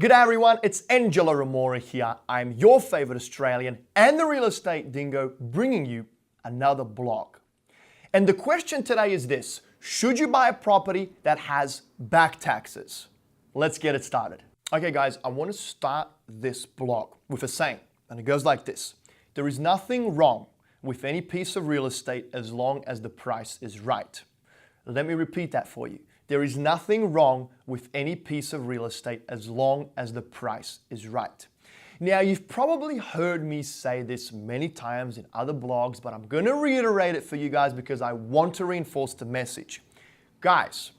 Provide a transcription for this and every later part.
G'day everyone, it's Engelo Rumora here. I'm your favorite Australian and the real estate dingo bringing you another blog. And the question today is this: should you buy a property that has back taxes? Let's get it started. Okay guys, I want to start this blog with a saying, and it goes like this: there is nothing wrong with any piece of real estate as long as the price is right. Let me repeat that for you. There is nothing wrong with any piece of real estate as long as the price is right. Now, you've probably heard me say this many times in other blogs, but I'm going to reiterate it for you guys because I want to reinforce the message. Guys,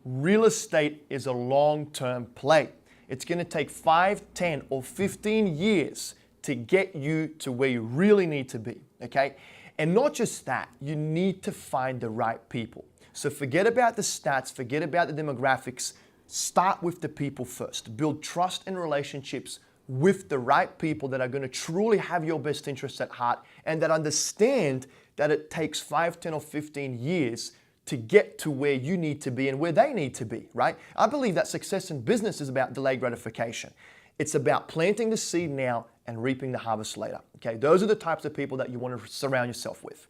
real estate is a long-term play. It's going to take 5, 10, or 15 years to get you to where you really need to be, okay? And not just that, you need to find the right people. So forget about the stats, forget about the demographics. Start with the people first. Build trust and relationships with the right people that are going to truly have your best interests at heart and that understand that it takes 5, 10, or 15 years to get to where you need to be and where they need to be, right? I believe that success in business is about delayed gratification. It's about planting the seed now and reaping the harvest later, okay? Those are the types of people that you want to surround yourself with.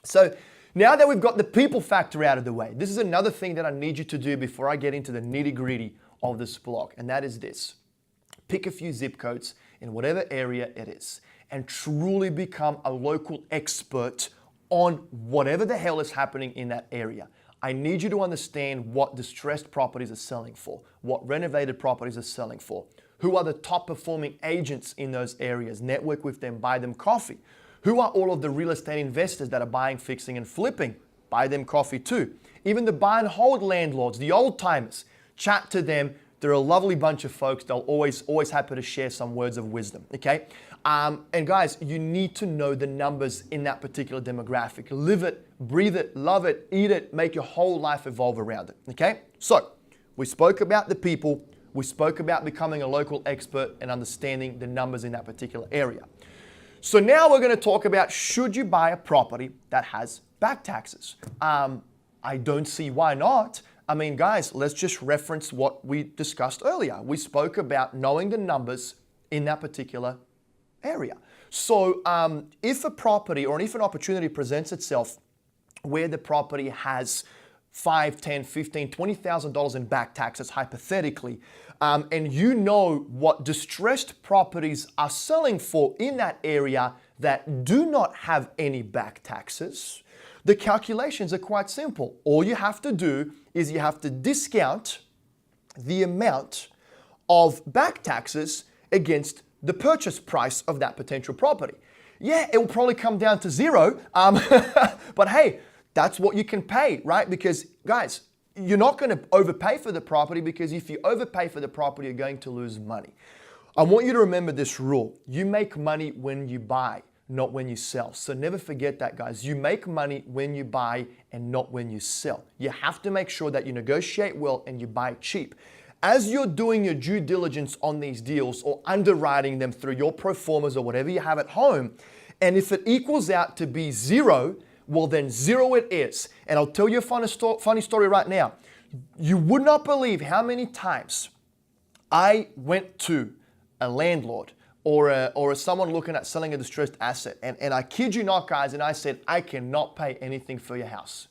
So now that we've got the people factor out of the way, this is another thing that I need you to do before I get into the nitty-gritty of this blog, and that is this. Pick a few zip codes in whatever area it is and truly become a local expert on whatever the hell is happening in that area. I need you to understand what distressed properties are selling for, what renovated properties are selling for, who are the top performing agents in those areas, network with them, buy them coffee. Who are all of the real estate investors that are buying, fixing, and flipping? Buy them coffee too. Even the buy and hold landlords, the old timers, chat to them. They're a lovely bunch of folks. They'll always happy to share some words of wisdom, okay? And guys, you need to know the numbers in that particular demographic. Live it, breathe it, love it, eat it, make your whole life evolve around it, okay? So, we spoke about the people. We spoke about becoming a local expert and understanding the numbers in that particular area. So now we're going to talk about, should you buy a property that has back taxes? I don't see why not. I mean, guys, let's just reference what we discussed earlier. We spoke about knowing the numbers in that particular area. So if a property or if an opportunity presents itself where the property has $5, $10, $15, $20,000 in back taxes, hypothetically, and you know what distressed properties are selling for in that area that do not have any back taxes, the calculations are quite simple. All you have to do is you have to discount the amount of back taxes against the purchase price of that potential property. Yeah, it will probably come down to zero, but hey, that's what you can pay, right? Because guys, you're not going to overpay for the property, because if you overpay for the property, you're going to lose money. I want you to remember this rule. You make money when you buy, not when you sell. So never forget that, guys. You make money when you buy and not when you sell. You have to make sure that you negotiate well and you buy cheap. As you're doing your due diligence on these deals or underwriting them through your pro formas or whatever you have at home, and if it equals out to be zero, well then zero it is. And I'll tell you a funny story right now. You would not believe how many times I went to a landlord or someone looking at selling a distressed asset, and I kid you not, guys, and I said, I cannot pay anything for your house.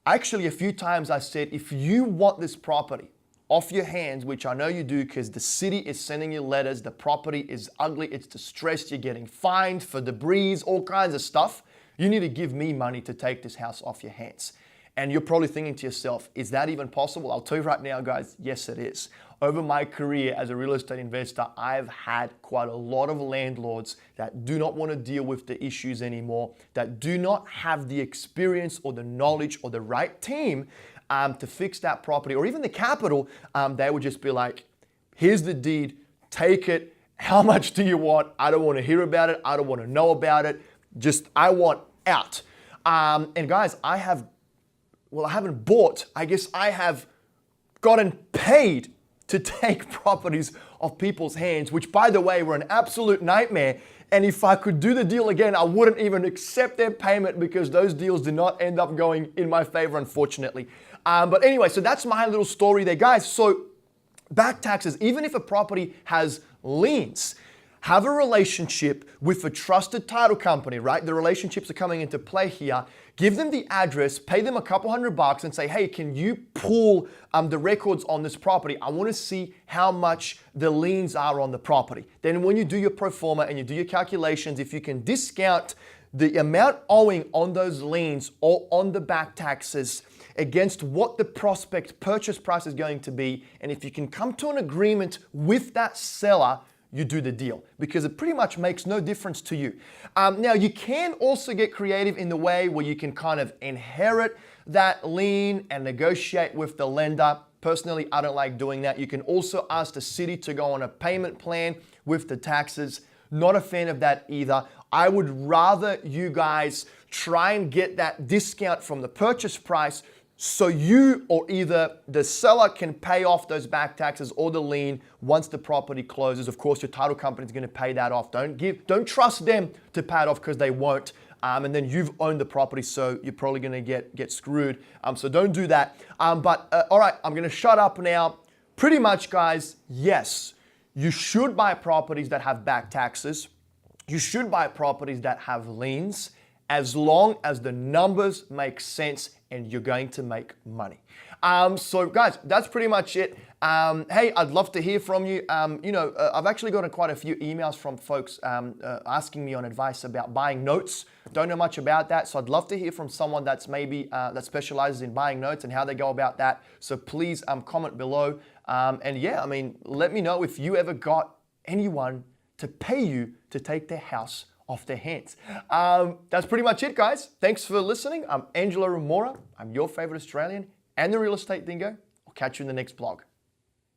Actually, a few times I said, if you want this property off your hands, which I know you do because the city is sending you letters, the property is ugly, it's distressed, you're getting fined for debris, all kinds of stuff, you need to give me money to take this house off your hands. And you're probably thinking to yourself, is that even possible? I'll tell you right now, guys, yes, it is. Over my career as a real estate investor, I've had quite a lot of landlords that do not want to deal with the issues anymore, that do not have the experience or the knowledge or the right team to fix that property or even the capital. They would just be like, here's the deed, take it. How much do you want? I don't want to hear about it. I don't want to know about it. I want out. And guys, I haven't bought, I guess I have gotten paid to take properties off people's hands, which by the way, were an absolute nightmare. And if I could do the deal again, I wouldn't even accept their payment because those deals did not end up going in my favor, unfortunately. But anyway, so that's my little story there, guys. So back taxes, even if a property has liens, have a relationship with a trusted title company, right? The relationships are coming into play here. Give them the address, pay them a couple $100 and say, hey, can you pull the records on this property? I want to see how much the liens are on the property. Then when you do your pro forma and you do your calculations, if you can discount the amount owing on those liens or on the back taxes against what the prospect purchase price is going to be, and if you can come to an agreement with that seller, you do the deal, because it pretty much makes no difference to you. Now, you can also get creative in the way where you can kind of inherit that lien and negotiate with the lender. Personally, I don't like doing that. You can also ask the city to go on a payment plan with the taxes. Not a fan of that either. I would rather you guys try and get that discount from the purchase price so you or either the seller can pay off those back taxes or the lien once the property closes. Of course, your title company is going to pay that off. Don't trust them to pay it off, because they won't. And then you've owned the property, so you're probably going to get screwed. So don't do that. All right, I'm going to shut up now. Pretty much, guys, yes, you should buy properties that have back taxes. You should buy properties that have liens, as long as the numbers make sense and you're going to make money. So guys, that's pretty much it. Hey, I'd love to hear from you. I've actually gotten quite a few emails from folks asking me on advice about buying notes. Don't know much about that, so I'd love to hear from someone that's maybe that specializes in buying notes and how they go about that. So please comment below. Let me know if you ever got anyone to pay you to take their house off their hands. That's pretty much it, guys. Thanks for listening. I'm Engelo Rumora. I'm your favorite Australian and the real estate dingo. I'll catch you in the next vlog.